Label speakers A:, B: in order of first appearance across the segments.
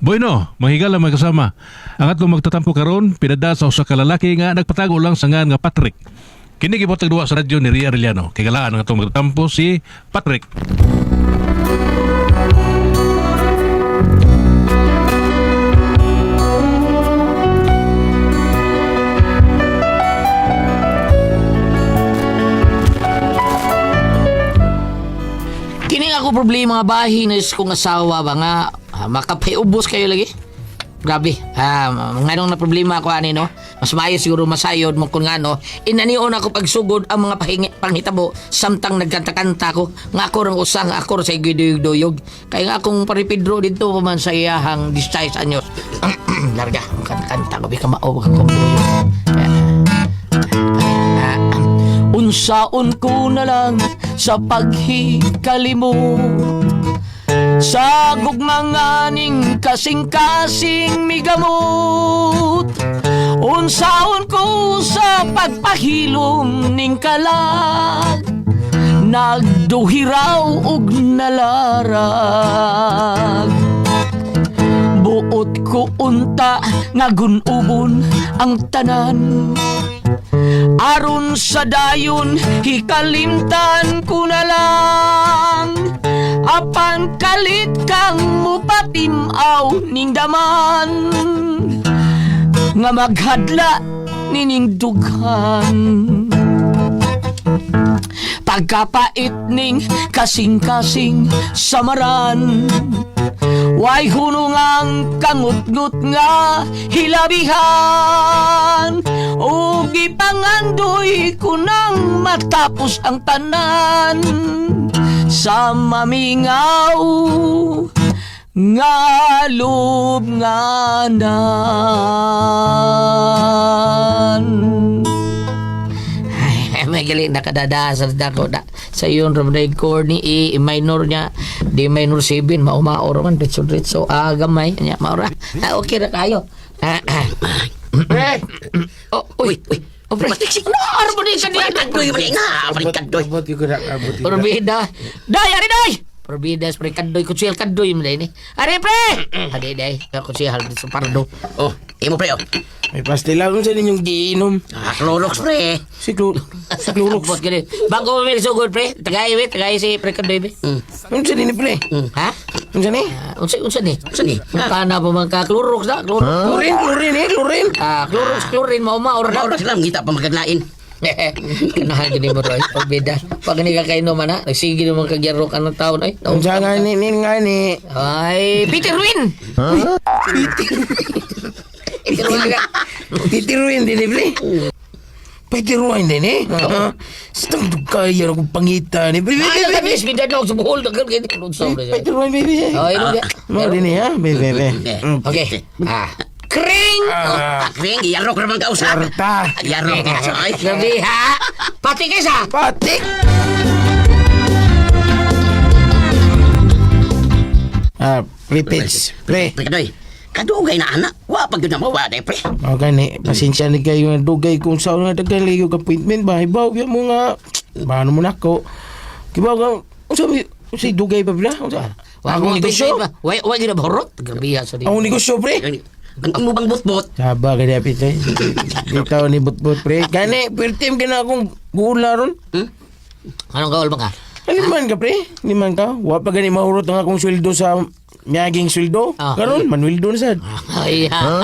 A: Bueno, mahigala mga kasama. Ang atong magtatampo karon pinada sa usa ka lalaki nga nagpatago lang sa ngan nga Patrick. Kini gibot duwa sa radyo ni Ria Arellano. Kay galaan ang atong magtatampo si Patrick.
B: Kini ako problema nga bahin is kong asawa ba nga makapayubos kayo lagi. Grabe. Nganong na problema ako ani no. Mas maayo siguro masayod mo kun ngano. Inanion ako pagsugod ang mga panghitabo samtang nagkanta-kanta ko. Nga ako rang usang ako sa igiduyog-duyog. Kaya nga akong paripidro dito pa man sa iyahang 16 anyos. Larga, kanta ko bika mao ka kumduyog. Unsaon ko na lang sa paghikalimot sa gugmanganing kasing-kasing migamot. Unsaon ko sa pagpahilom ning kalag nagduhiraw og nalarag. Buot ko unta nga gunubon ang tanan aron sa dayon hikalimtan ko na lang apan kalit kang mupatimaw ning daman nga maghadla nining dughan. Pagkapait ning kasing-kasing samaran way hunungang kangut-ngut nga hilabihan o gipangandoy ko nang matapos ang tanan sa mamingaw nga lubnganan. May gali nakadadasal na ko na sa iyon ramday chord ni E minor niya di minor 7 maumaor man ditso gamay niya maura okay ra kayo uy Patrick no arbo ni kanina kadoy bali nga bali kadoy Probida dai Probida spray kadoy kutsel kadoy mo ni are pre dai kutsel sa pardo imo pre
C: May pastila kung sa ninyong giinom.
B: Clorox pre.
C: Si Clorox.
B: Bot gani. Bago mo sugod pre. Tagay si pre kadoy be.
C: Ano sa ni pre?
B: Ha?
C: Ano sa ni?
B: Unsa ni? Kana pa man ka Clorox da?
C: Chlorine.
B: Chlorine mo ora
D: Sila ngita pa magaglain.
B: Kanahan gini mo roy. Pagbida. Pag ni ka kainom ana, nagsige naman kagyaro ka ng taon ay.
C: Unsa nga ni.
B: Ay, Peter Win.
C: Peter Ruin din pre. Peter Ruin din Stang dugkaya akong pangitan ni pre.
B: Bis bida dog sa buhol dagan gini.
C: Peter Ruin baby.
B: Oh, ino dia.
C: Mo din bebe.
B: Okay. Kring!
D: Kring, yarok naman ka usap.
C: Sarta.
D: Yarok. Ay,
B: Gabi ha? Pati kaysa!
C: Patik. Repeats. Pre.
D: Kadoy. Kadugay na anak. Wa pag yun na mawa, pre.
C: O gani, pasensya na kayo nga dugay kung saan nga tagalay yung appointment ba? Hibaw, yan mo nga. Paano mo na ako? Kibaw nga, usa dugay pa bila? Akong negosyo?
B: Wa gina bahorot? Gabi ha sa di.
C: Akong negosyo, pre?
D: Ang mo bang bot-bot?
C: Saba ka dapit, pre. Dito ni bot-bot, pre. Gani, pirtim ka na akong gula ron.
B: Anong kaol ba ka?
C: Aliman ka, pre? Aliman ka? Wa pa gani mahurot ang akong sweldo sa miyaging sweldo. Karon, manwildo na sad.
B: Ay ha?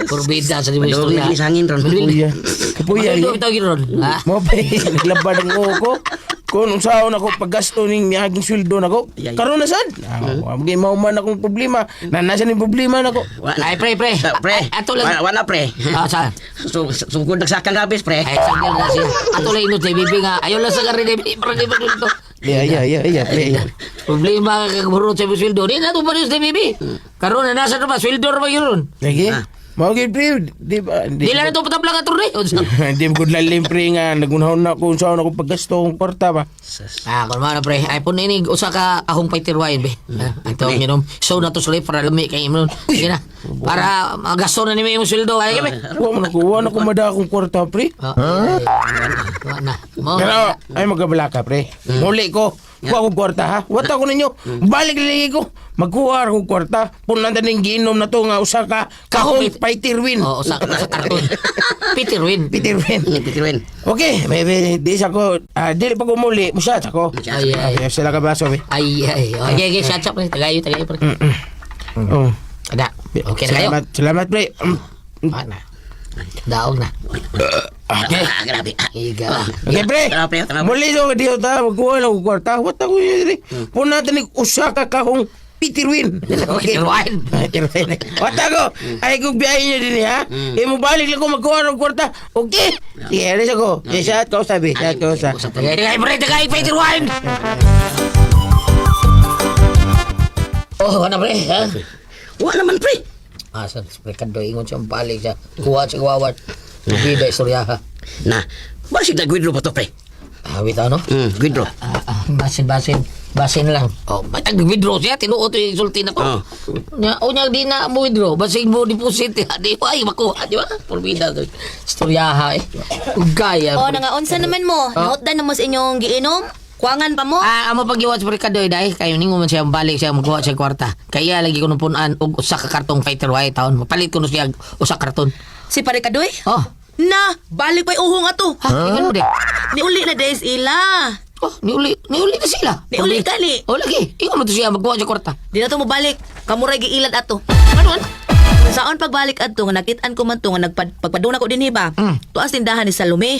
B: Purbida sa di mo
D: Dugay
B: istorya.
D: ni sangin ron.
C: Kapuya. Kapuya.
B: Ito bitaw giron. Ha?
C: Mo pa naglabad ang uho ko. Kung unsaon ako paggasto ning miyaging sweldo nako. Karon na sad. Wagi mauman akong problema. Nasa ning problema nako.
B: Ay pre.
D: Pre.
B: Ato lang.
D: Wala pre.
B: Saan?
D: Sugod nagsakang rabis pre.
B: Ay sagil na siya. Ato lang inot sa bibi nga. Ayaw lang sa kari na para di ba dito.
C: Yeah, pre.
B: Problema ka kaburot sa sweldo. Di na ito pa rin sa bibi. Karon na nasa na ba? Sweldo na ba yun?
C: Lagi. Mao gid pre, di ba?
B: Di lang ito patablang ato rin.
C: Di mo gud lalim pre nga nagunahon na kung saan ako paggasto ng kwarta ba.
B: Kung mga pre, ay po ninig, usa ka ahong paitirwain be. Ito ang inom. So na to sulit para lumi kay imon. Sige na. Para magasto na ni mo yung sweldo. Ay kami.
C: Wa na ko mada akong kwarta pre.
B: Wa na.
C: Pero ay magabala ka pre. Muli ko. Kuha ko kwarta ha. Wata ko ninyo. Balik lagi ko. Magkuha ko kwarta. Punan na ning giinom na to nga usa ka kahong Peterwin.
B: Oo, sa karton. Peter Win.
C: Peterwin.
D: Peterwin.
C: Okay, maybe di sa ko dili pa ko muli. Musat ako.
B: Ay, ay.
C: Sila ka baso be.
B: Ay. Okay, shut up. Tagayo pre.
C: Oh.
B: Ada. Okay na kayo.
C: Salamat pre.
B: Ana. Daog na.
C: Okay.
D: Grabe.
B: Iga.
C: Okay, pre. Muli do diyo ta magkuha lang ko kwarta. Wata ko yun. Punan na ning usa ka kahong Peterwin.
B: Peterwin.
C: Peterwin. Wata ko. Ay kung biyahe niyo din ha. Mo balik lang ko magkuha ng kwarta. Okay. Sige, alis ako. Shout ko sabi. Shout ko sa.
B: Tagay Peterwin. Oh, ano pre? Ha?
D: Wa naman, pre.
B: Asa pre kado ingon siya balik siya. Kuha siya kawawat. Bida istorya ha.
D: Na, basig na gwidro pa to, pre.
B: Wait ano?
D: Gwidro.
B: Basin lang. Oh, matag withdraw siya tinuot yung insulti na ko.
D: Oh.
B: Nya di na mo withdraw, basin mo deposit di ay makuha, di ba? Porbida to. Istoryaha eh. Ugaya.
E: O, nangaunsa naman mo. Nautdan na mo sa inyong giinom. Kuwangan pa mo.
B: Amo pagiwat sa Kadoy dai kayo ningo man siya balik siya magkuha siya kwarta. Kaya lagi ko nung punan og usa ka kartong fighter white taon. Mapalit ko no siya usa karton.
E: Si pare Kadoy?
B: Oh.
E: Na, balik pa'y uhong ato.
B: Ha, tingnan mo de.
E: Niuli na days ila.
B: Oh, niuli na sila.
E: Niuli gali.
B: Oh, lagi. Ingon mo to siya magkuha siya kwarta.
E: Di na to mo balik. Kamuray giilad ato.
B: Ano?
E: Saon pagbalik adto nga nakitaan ko man to nga pagpaduna ko dinhi ba. Tuas tindahan ni Salome.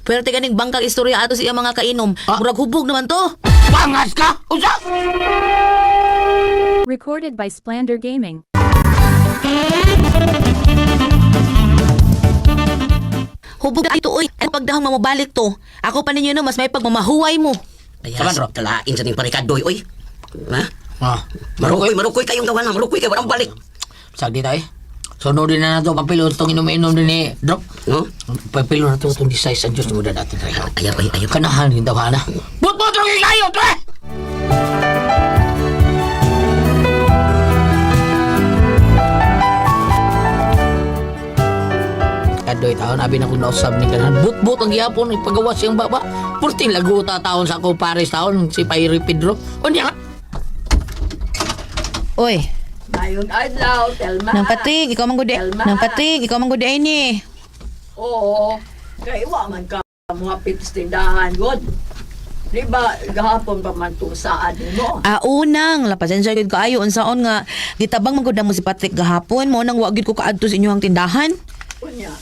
E: Pero tiganing bangkag istorya ato siya mga kainom. Murag hubog naman to.
B: Pangas ka. Usa.
F: Recorded by Splander Gaming.
E: Hubog na ito oy. Ang pagdahong mamabalik to. Ako pa ninyo no mas may pagmamahuway mo.
D: Ayas, talain sa ting parikadoy, oy. Ha?
B: Ah,
D: Marukoy kayong gawan, marukoy kayo, walang balik.
B: sagdi tayo. Sunod din na nato papilo itong inom-inom din ni Drop.
D: No?
B: Papilo na ito itong design sa Diyos na natin tayo.
D: Ayaw.
B: Kanahan din daw na. But yung ilayo, tre! Kadoy taon, abi na kong nausab ni kanahan. But ang gihapon, ipagawas siyang baba. Purtin laguta taon sa ako Paris taon, si Payri Pedro. O niya nga.
E: Oy,
G: Ayun, adlaw, Telma.
E: nang patrig, ikaw man gudi. Nang patrig, ikaw man gudi ay ni.
G: Oo. Kaya wa man ka muhapit sa tindahan, God. Di ba, gahapon pa man itong saan mo?
E: Unang, lapasensya gud kaayo unsaon nga gitabang man gud mo si Patrick gahapon mo nang wa gid ko kaadto sa inyong tindahan.
G: Kunya.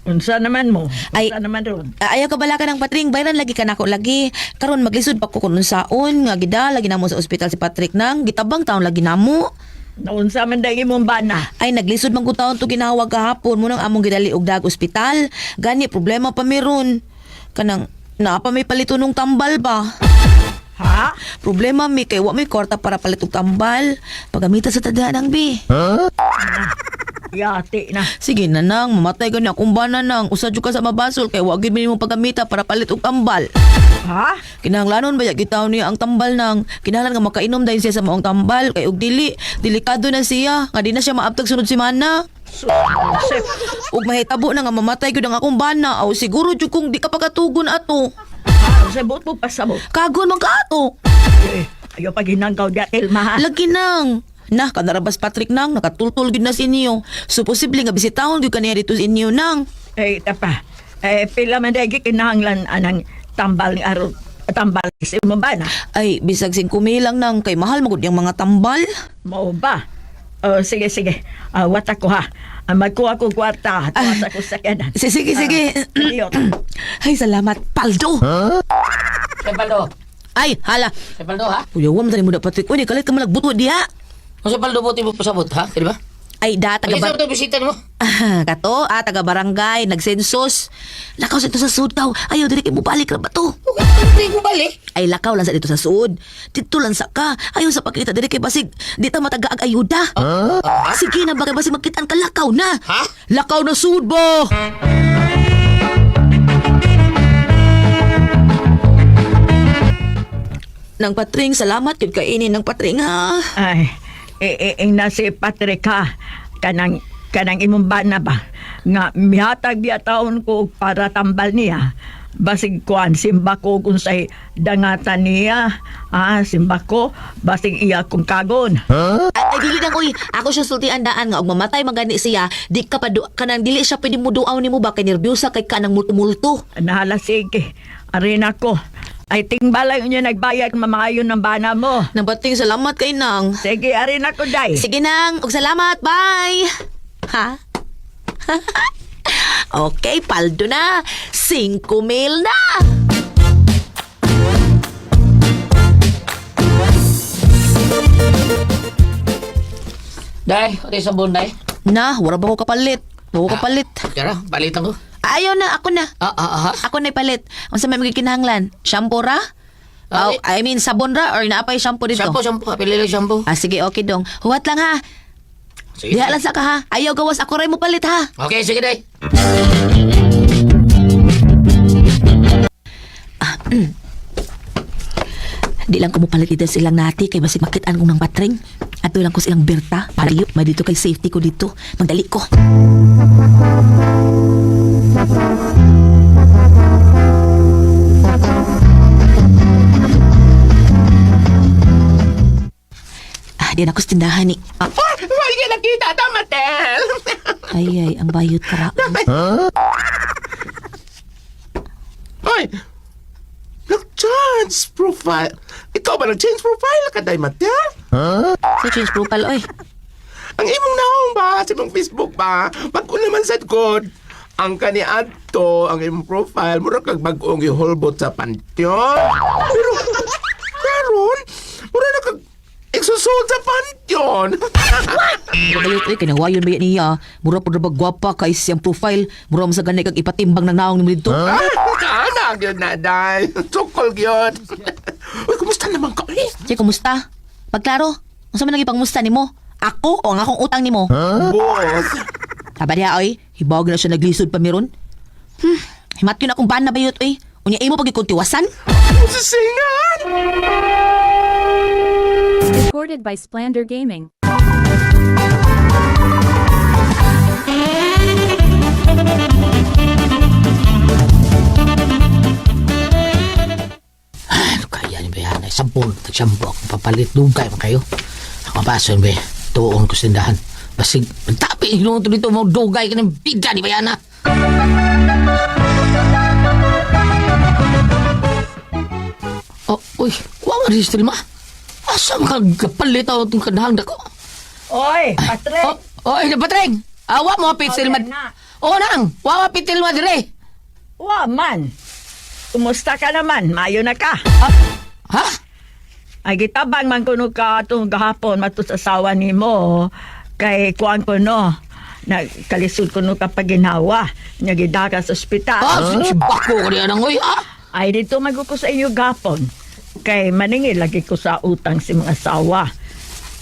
G: Unsa naman mo?
E: Ay-
G: Unsa naman ron?
E: Ayaw ka bala ka ng Patrick, bayran lagi ka nako lagi. Karon maglisod pa ko kun unsaon nga gida lagi namo sa ospital si Patrick nang gitabang taon lagi namo.
G: Naunsa man dagi mong bana?
E: Ay naglisod man ko taon to ginahawag gahapon mo nang among gidali og dag ospital. Gani problema pa meron. Kanang naa pa may palito nung tambal ba?
G: Ha?
E: Problema mi kay wa may kwarta para palit og tambal. Pagamita sa tadhanang bi.
G: Yati na.
E: Sige na nang, mamatay ka na kung ba na nang. Usa jud ka sa mabasol kay wa gid mo pagamita para palit og tambal.
G: Ha?
E: Kinahanglanon ba gitaw niya ang tambal nang kinahanglan nga makainom dahil siya sa maong tambal kay og delikado na siya nga di na siya maabtag sunod semana.
G: Sip.
E: Ug mahitabo na nga mamatay gyud ang akong bana aw siguro jud kung di ka pagatugon ato.
G: Ha? Sabot mo pasabot.
E: Kagon man ka ato.
G: Eh, ayaw pa ginanggaw di Telma.
E: Lagi nang. Nah, kanarabas Patrick nang nakatultol gyud na sa inyo. So posible nga bisitahon gyud kaniya dito sa inyo nang.
G: Eh, tapa. Pila man dagi kinahanglan anang tambal ni Aron. Tambal sa imong bana.
E: Ay, bisag 5 lang nang kay mahal magud yung mga tambal.
G: Mao ba? Sige. Wata ko ha. Magkuha ko kwarta. Wata ko sa kanan.
E: Sige.
G: Ayot.
E: Ay, salamat, Paldo.
B: Sepaldo.
E: Ay, hala.
B: Sepaldo, ha?
E: Kuya, wam tani mo na Patrick. Uy, kalit ka malagbuto diha.
B: O Sepaldo mo tayo pasabot, ha? Di ba?
E: Ay,
B: Pag isa mo ito bisita mo.
E: Kato, taga barangay, nagsensus. Lakaw sa ito sa sud daw. Ayaw, dili kay mo balik na ba to?
B: Hindi ko balik.
E: Ay, lakaw lang sa dito sa sud. Dito lang sa ka. Ayaw sa pakita, dili kay basig. Di ta matagaag ayuda. Sige na, bakit basig magkitaan ka lakaw na.
B: Ha?
E: Lakaw na sud ba? Nang Patring, salamat yun kainin ng Patring ha.
G: Ay, na si Patrick ha. Kanang imong bana ba? Nga mihatag biya taon ko para tambal niya. Basig kuan, simba ko kung say dangatan niya. Simba ko, basig iya kong kagon.
E: Ay, dili nang uy. Ako siya sultian daan nga. Og mamatay magani siya. Di ka pa kanang dili siya pwede mo duaw ni mo ba. Kay nervyosa kay kanang multo-multo.
G: Nahala, sige. Arin ako. Ay tingbalay niya nagbayad mamayon ng bana mo.
E: Nabating salamat kay nang.
G: Sige, arin ako, day.
E: Sige nang. Og salamat. Bye. Ha? Okay, paldo na. 5,000 na.
B: Day, okay sabon, day.
E: Na, wala ba ko kapalit? Wala ko kapalit.
B: Tara, palitan ko.
E: Ayaw na, ako na.
B: Ha?
E: Ako na ipalit. Ang sa may magikinahanglan. Shampoo ra? I mean, sabon ra or naapay shampoo dito?
B: Shampoo. Pili lang shampoo.
E: Sige, okay dong. Huwat lang ha.
B: Sige.
E: Diha lang sa ka ha. Ayaw gawas, ako rin mo palit ha.
B: Okay, sige, day.
E: Di lang ko mo palit dito silang nati kay basig makitaan ko ng patring. Ato lang ko silang berta para yun. May dito kay safety ko dito. Magdali ko. Di na ko sa tindahan ni.
C: Ay, nakita ta, Matel.
E: Ay, ang bayot kara.
C: Ay, nag-change profile. Ikaw ba nag-change profile ka, day, Matel?
E: So, change profile, oy.
C: Ang imong naong ba sa imong Facebook ba? Pag-un naman sa god. Ang kaniadto, ang imong profile, mura kag bag-ong ihulbot sa pantyon. Pero, karon, mura na kag exosol sa pantyon.
E: Bayot, oy. Kinawayon ba yan niya? Mura po na ba gwapa kay siyang profile? Mura mo sa ganay kag ipatimbang ng naong ni dito?
C: Kana, yun na, day. Tukol yun. Uy, kumusta naman ka, eh?
E: Che, kumusta? Pagklaro, kung saan man naging pangmusta ni mo? Ako o ang akong utang ni mo?
C: Boss.
E: Aba niya, oy. Hibawag na siya naglisod pa meron. Himat yun akong bana bayot, oy. Unya imo pagkikuntiwasan?
C: Sisingan!
F: Recorded by Splander Gaming.
B: Ano kaya ni Bayana? Sabon, shampoo ako papalit. Dugay man kayo. Ako paso yun, Bay. Tuon ko sa tindahan. Basig, tapi yung dito mo dugay ka ng bida ni Bayana. Oh, uy, wala rin ma. Asa ka kapalit ako itong kadahang dako?
G: Oy, Patrick.
B: Oy, Patreng! Awa mo pitil ma... Oo nang, wala pitil ma dire.
G: Wa man. Kumusta ka naman? Mayo na ka.
B: Ha?
G: Ay gitabang man kuno ka itong gahapon matus asawa ni mo. Kay kuan ko no. Nagkalisod kuno ka paginawa. Nagidaka sa ospital.
B: Si bako ko niya nang, uy,
G: Ay dito maguko sa inyo gapon. Kay maningil lagi ko sa utang si mga asawa.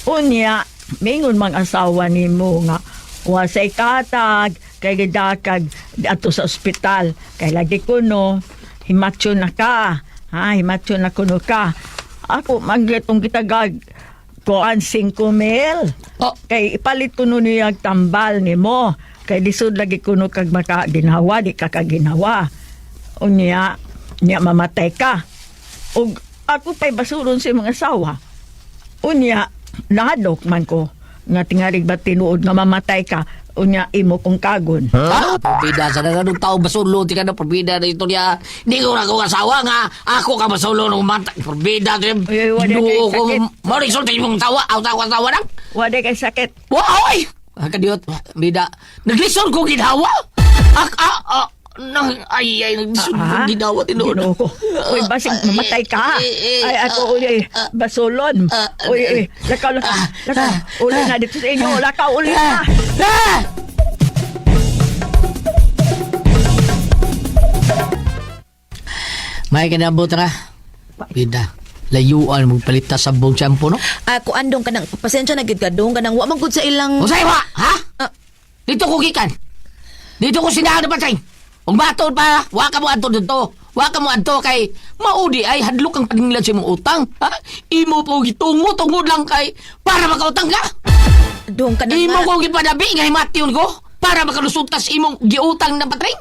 G: Unya, mingon mga asawa ni mo nga wasay katag kay gidakag ato sa ospital. Kay lagi ko no, himatyo na ka. Himatyo na kuno ka. Ako magitong gitagag koan 5,000. Kay ipalit ko nun yung tambal ni mo. Kay lisod lagi kuno kag makaginawa, di ka kaginawa. Unya, niya mamatay ka. Og ako pa'y basulon sa mga asawa. Unya, nahadok man ko. Nga tingarig ba tinuod nga mamatay ka. Unya, imo kong kagon.
B: Ha? Pabida sa nanong tao basulo, di ka na pabida na ito niya. Hindi ko na kong asawa nga. Ako ka basulo ng mata. Pabida na
G: Uy, wala kayo sakit.
B: Marisulti mong tawa. Asawa lang.
G: Wala kay sakit.
B: Wow, ay! Kadiyot, bida. Naglisod ko ginawa. Naglisod ko ginawa.
G: Ginoo ko. Uy, basig mamatay ka. Ay, ako uli, basulon. Uy, lakaw. Uli na dito sa inyo. Lakaw, uli na.
B: May kinabot na. Bida. Layuan mong palita sa buong shampoo, no?
E: Ako andong ka ng pasensya na gid ka dong ka ng wa man gud sa ilang...
B: O sa'yo ba? Ha? Dito ko gikan. Dito ko sinahan na patay. Kung batod pa, waka mo anto dito. Waka mo anto kay maudi ay hadlok ang paginlan sa imong utang. Ha? Imo po gitungo-tungo lang kay para makautang ka.
E: Dong ka na
B: Imo
E: nga.
B: ko gipadabi nga himation ko para makalusuntas imong giutang na patay.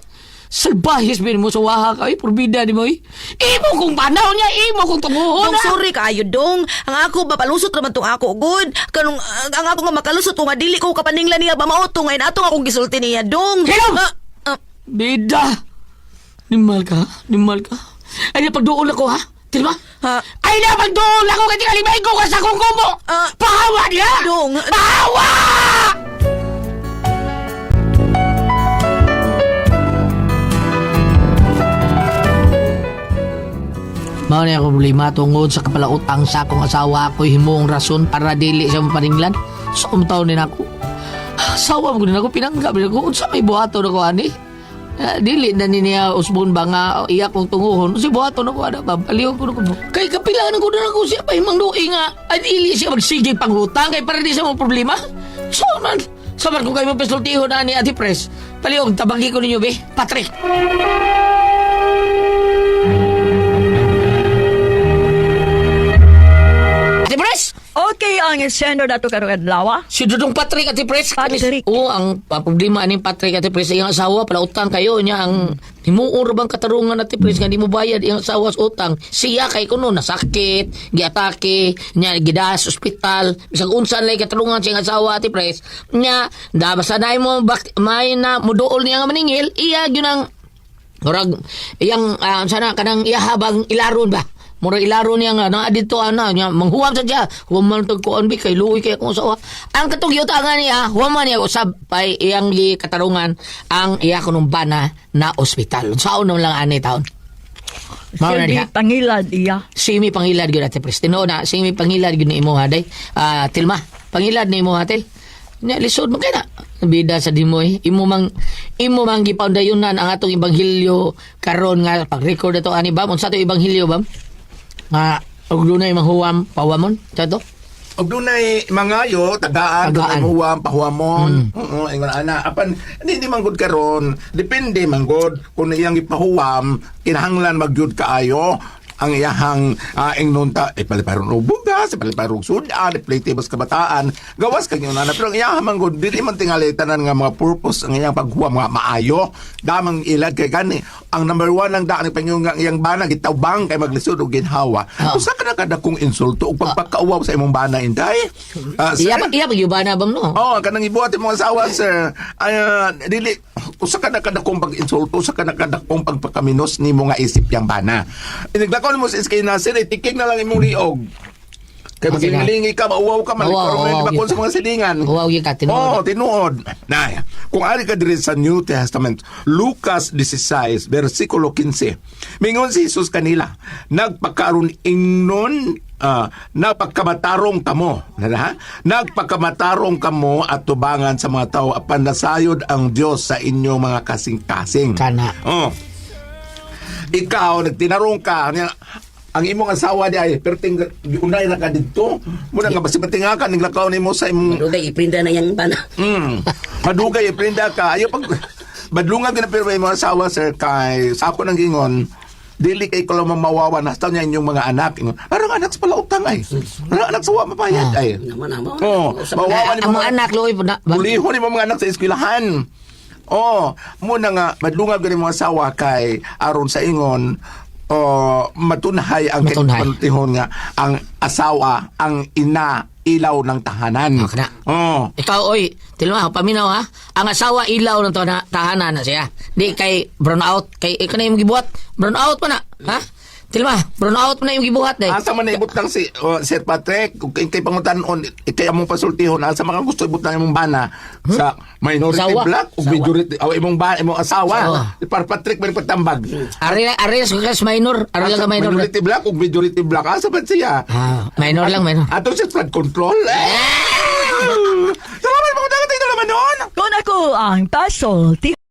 B: salbahis bin mo sa waha ka, purbida ni mo, imo kong panaw niya, imo kong tunguhon,
E: Dong, sorry kaayo, Dong. Ang ako, mapalusot naman tong ako, good. Kanong, ang ako nga makalusot, nga dili ko kapaninglan niya ba mauto, ngayon atong akong gisulti niya, Dong.
B: Hello!
E: Ah,
B: Bida! Nimal ka? Ay, napagdoon ako, ha? Tilma?
E: Ha?
B: Ay, napagdoon ako kasi kalimay ko ka sa kong kumo! Pahawa niya!
E: Dong.
B: Pahawa! Mao na ako problema tungod sa kapalautang sa akong asawa ako'y himong rason para dili siya mapaninglan. So, umtaon din ako. Asawa mo din ako, pinanggap din ako. Unsa may buhato na ko, ani? Dili na niya usbon ba nga iya kong tunguhon. Si buhato na ko, ana ba? Aliw ko na ko. Kay kapilaan ko na ako siya pa himang luing nga. Ay, dili siya magsigig panghutang kay para di siya mo problema. So, man. Sabar ko kayo mapisultiho na ni Ate Pres. Paliog, tabagi ko ninyo, be. Patrick. Ate Pres!
G: Okay, ang sendo na to karong adlaw.
B: Si Dudong Patrick Ate Pres.
G: Patrick.
B: Oo, ang problema ni Patrick Ate Pres, iyang asawa, pala utang kayo niya, ang himuon bang katarungan Ate Pres, nga di mo bayad iyang asawa sa utang. Siya kay kuno, nasakit, giatake, niya gidas, ospital, bisag unsan lay katarungan siyang asawa Ate Pres, niya, basta na mo, may na, mudool niya nga maningil, iya yun ang, murag, iyang, sana, kanang iyahabang ilaron ba? Mura ilaro niya nga, na dito niya, manghuwam sa siya, huwam man tagkuan bi, kay luwi kay akong asawa. Ang katugyutangan niya, huwam man niya usab, pay iyang li katarungan, ang iya kunong bana na ospital. Saan naman lang ani taon? Mao na
G: Silbi
B: niya.
G: pangilad iya.
B: Simi pangilad gyud Ate Pres. Tinuod na, simi pangilad gyud ni imo haday. Tilma, pangilad ni imo hatel. Nya lisod mo kay na. Bida sa dimoy. Imo mang gipaundayunan ang atong ebanghelyo karon nga pag-record ato ani ba? Unsa to ebanghelyo ba? Nga og dunay manghuwam pawamon chato.
C: Og dunay mangayo tagaan
B: Tagaan.
C: dunay huwam pahuamon. Oo, ingon ana apan hindi man gud karon. Depende man gud kung iyang ipahuwam kinahanglan magyud kaayo ang iyahang ingnunta paliparon og bugas, paliparon og sudan, plate bas kabataan. Gawas kag yun ana pero ang iyahang man gud dili man tingali tanan nga mga purpose ang iyang paghuwam nga maayo. Damang ilad kay gani. Ang number 1 ang daan ng iyang bana gitawbang kay maglisod og ginhawa. Usa ka na kadakong insulto og pagpakauwaw sa imong bana inday.
B: Iya pagyubana bang no?
C: Oh, kanang ibuhat imong asawa sir. Dili usa ka na kadakong pag-insulto, usa ka na kadakong pagpakaminos nimo nga isip yang bana. Inaglakaw mo sa iskay na sir, tikik na lang imong liog. Kay magilingi ka, mauwaw ka, malikaroon na bakon sa mga silingan.
B: Uwaw yung ka, tinuod.
C: Oo, tinuod. Na, kung ari ka diri sa New Testament, Lucas 16, versikulo 15, mingon si Jesus kanila, nagpakaroon ingnon, nagpakamatarong kamo, nagpakamatarong kamo at tubangan sa mga tao, apan nasayod ang Diyos sa inyong mga kasing-kasing.
B: Kana.
C: Oh. Ikaw, nagtinarong ka, ang imong asawa di ay perting unay ra ka didto muna nga basi patinga ka niglakaw nimo sa imong
D: Dugay iprinda na yang bana.
C: madugay iprinda ka ayo pag badlungan ka na pero imong asawa sir kay sa ako nang gingon dili kay ko lang mawawa na sa niya inyong mga anak ingon arang anak sa pala utang ay arang anak sa wa mapayad ay
D: Naman.
C: mawawa ni
B: Ang mga
C: mga
B: anak loy po na.
C: bulihon ni mga anak sa eskwelahan. Oh, muna nga madlungag gani mga asawa kay aron sa ingon matunhay ang panutihon nga ang asawa ang ina ilaw ng tahanan.
B: Okay na.
C: Oh.
B: Ikaw, oy, tilma, paminaw ha. Ang asawa ilaw ng tahanan na siya. Di kay brown out. Kay ikaw na yung gibuhat. Brown out pa na. Ha? Tilma, brown out pa na yung gibuhat.
C: Asa man na ibutang si Sir Patrick kay pangutanon kay among pasultihon asa mga gusto ibutang imong bana sa minority
B: Asawa.
C: black o majority imong asawa. Para Patrick man patambag.
B: Ari sa minor. Ari lang ka minor.
C: Minority black o majority black asa man siya?
B: Minor lang, minor.
C: Ato siya flood control. Salamat mga tayo naman noon.
G: Kung ako ang tasol,